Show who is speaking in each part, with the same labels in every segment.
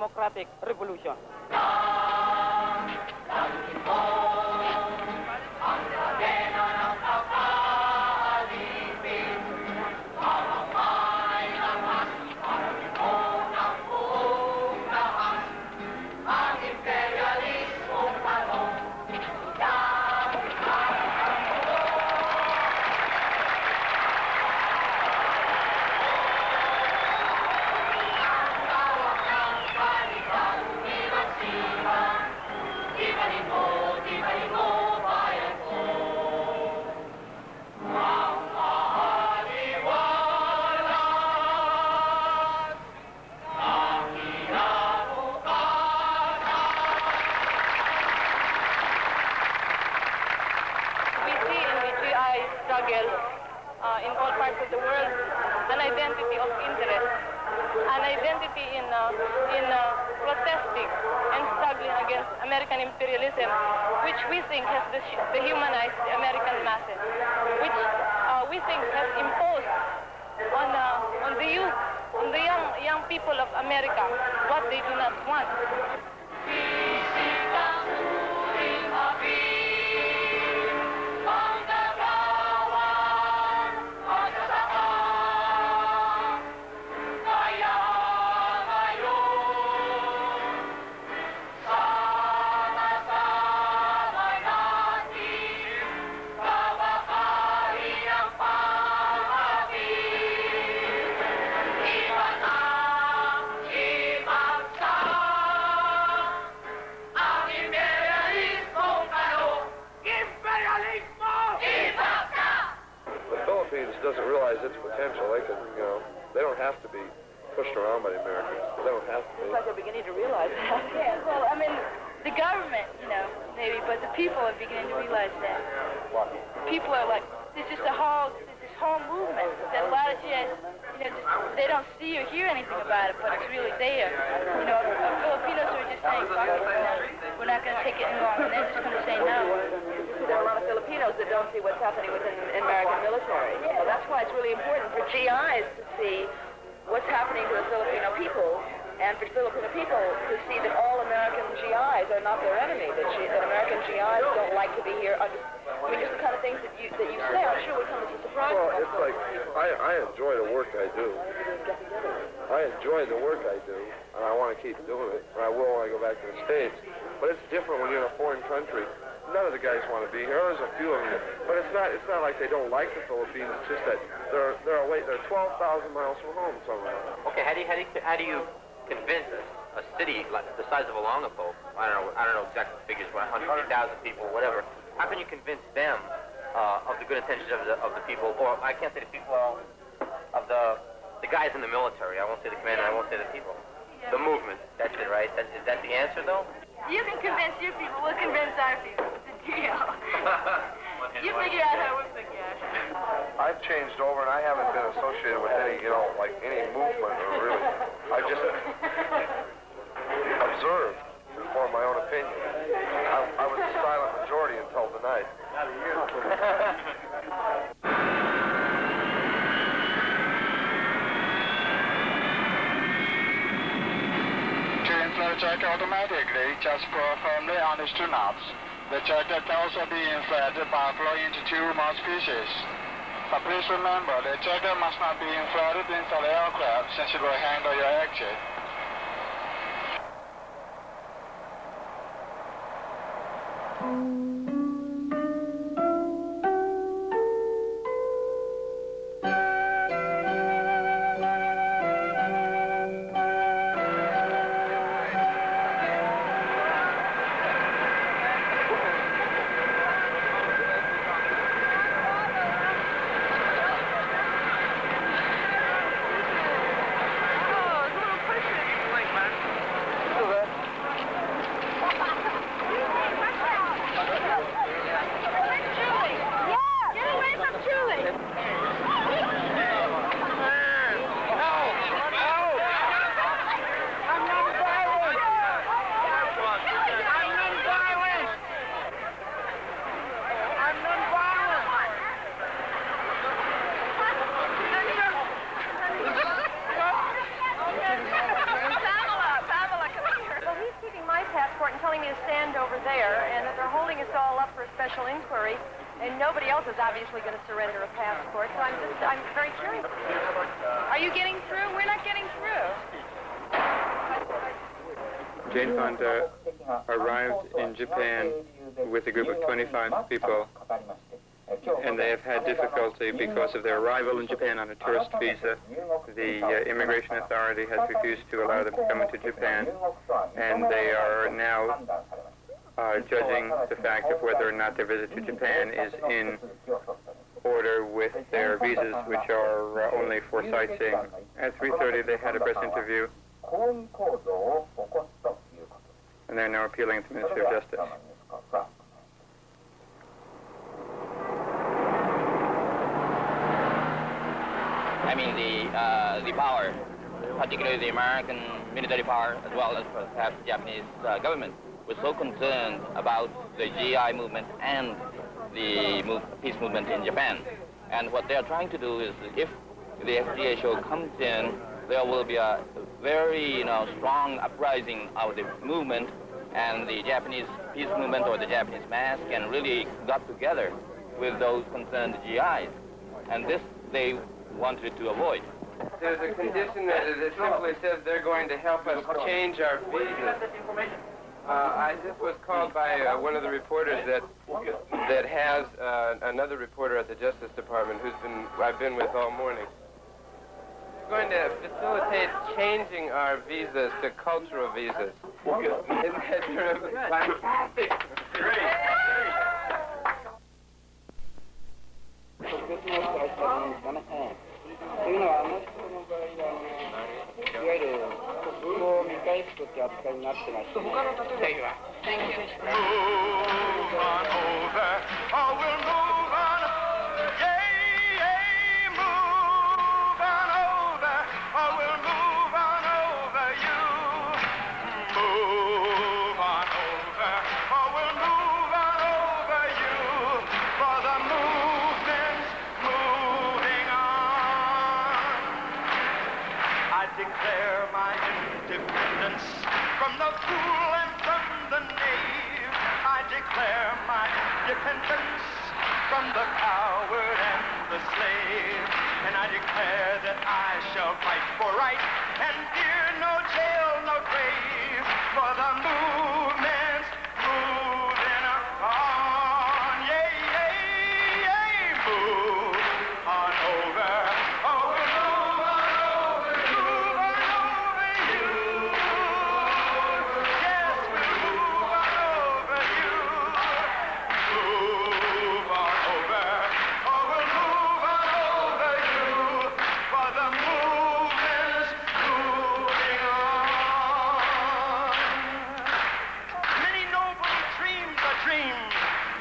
Speaker 1: democratic revolution. In all parts of the world, an identity of interest, an identity in protesting and struggling against American imperialism, which we think has dehumanized the American masses, which we think has imposed on the youth, on the young people of America, what they do not want.
Speaker 2: Doesn't realize its potential. They can, they don't have to be pushed around by the Americans. They don't have to be.
Speaker 3: It's like they're beginning to realize that. Yeah, well, I mean, the government, maybe, but the people are beginning to realize that.
Speaker 2: What?
Speaker 3: People are like, there's this whole movement that a lot of GIs, they don't see or hear anything about it, but it's really there. Filipinos are just saying, fuck it, we're not going to take it any longer, and they're just going to say no.
Speaker 4: There are a lot of Filipinos that don't see what's happening within the American military. So that's why it's really important for GIs to see what's happening to the Filipino people, and for Filipino people to see that all American GIs are not their enemy, that American GIs don't like to be here. Just the kind of things that you say, I'm sure would come as a surprise.
Speaker 2: Well, it's like, I enjoy the work I do. I enjoy the work I do, and I want to keep doing it, and I will when I go back to the States. But it's different when you're in a foreign country. None of the guys want to be here. There's a few of them, but it's not like they don't like the Philippines. It's just that they're 12,000 miles from home somewhere.
Speaker 5: Okay, how do you convince a city like the size of Olongapo? I don't know exact figures, but 150,000 people, whatever. How can you convince them of the good intentions of the people, or I can't say the people, of the guys in the military? I won't say the commander. I won't say the people. The movement. That's it, right? Is that the answer, though?
Speaker 3: You can convince your people. We'll convince our people. It's a deal. You figure out how we figure out.
Speaker 2: I've changed over, and I haven't been associated with any, any movement, or really. I just observed and formed my own opinion. I was a silent majority until tonight.
Speaker 6: The check automatically just pour firmly on the two knobs. The checker can also be inflated by blowing into two mouthpieces. But please remember, the checker must not be inflated inside the aircraft since it will handle your exit.
Speaker 3: telling me to stand over there, and that they're holding us all up for a special inquiry, and nobody else is obviously going to surrender a passport, so I'm very curious. Are you getting through? We're not getting through.
Speaker 7: Jane Fonda arrived in Japan with a group of 25 people, and they have had difficulty because of their arrival in Japan on a tourist visa. The immigration authority has refused to allow them to come into Japan, and they are now judging the fact of whether or not their visit to Japan is in order with their visas, which are only for sightseeing. At 3:30, they had a press interview, and they're now appealing to the Ministry of Justice.
Speaker 8: I mean, the power, particularly the American military power, as well as perhaps the Japanese government, was so concerned about the GI movement and the peace movement in Japan. And what they are trying to do is, if the F.T.A. show comes in, there will be a very, strong uprising of the movement, and the Japanese peace movement or the Japanese mass can really got together with those concerned GIs. And this they wanted to avoid.
Speaker 2: There's a condition that it simply says they're going to help us change our visas. This was called by one of the reporters that has another reporter at the Justice Department I've been with all morning. Going to facilitate changing our visas to cultural visas. Isn't that terrific? Fantastic. Great.
Speaker 9: From the coward and the slave, and I declare that I shall fight for right and fear no jail, no grave, for the movement's moving on. Yay, yay, yay, move on over. Oh, we'll move on over you. Move on over you. Yes, we'll move on over you. Move on over. Oh, we'll move on over you. For the movement's moving on. Many noble dreams are dreamed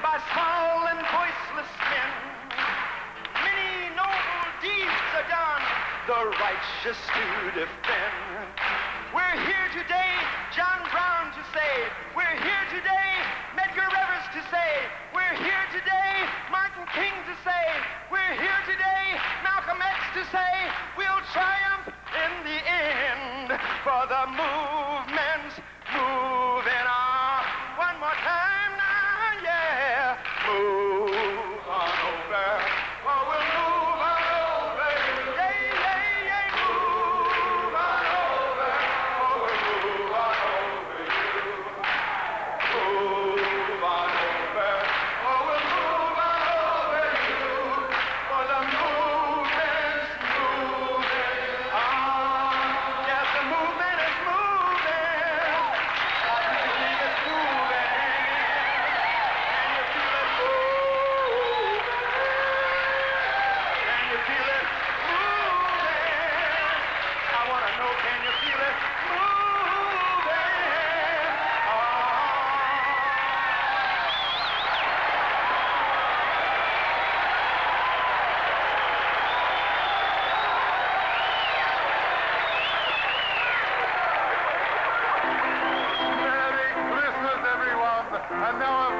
Speaker 9: by small and voiceless men. Many noble deeds are done, the righteous to defend. We're here today, John Brown to say. We're here today, Medgar Evers to say. We're here today, Martin King to say. We're here today, Malcolm X to say. We'll triumph in the end, for the movement's moving on. One more time now, yeah. Move on over. Oh, we'll move on over. Yay, yay, yay, move on over. Oh, we'll move on over you. Move on over. Oh, we'll move on over you. For the movement's moving on. Yes, the movement is moving. I believe it's moving. And you feel it moving. Can you feel it moving? I want to know, can you feel it moving?
Speaker 6: Merry Christmas, everyone. And now a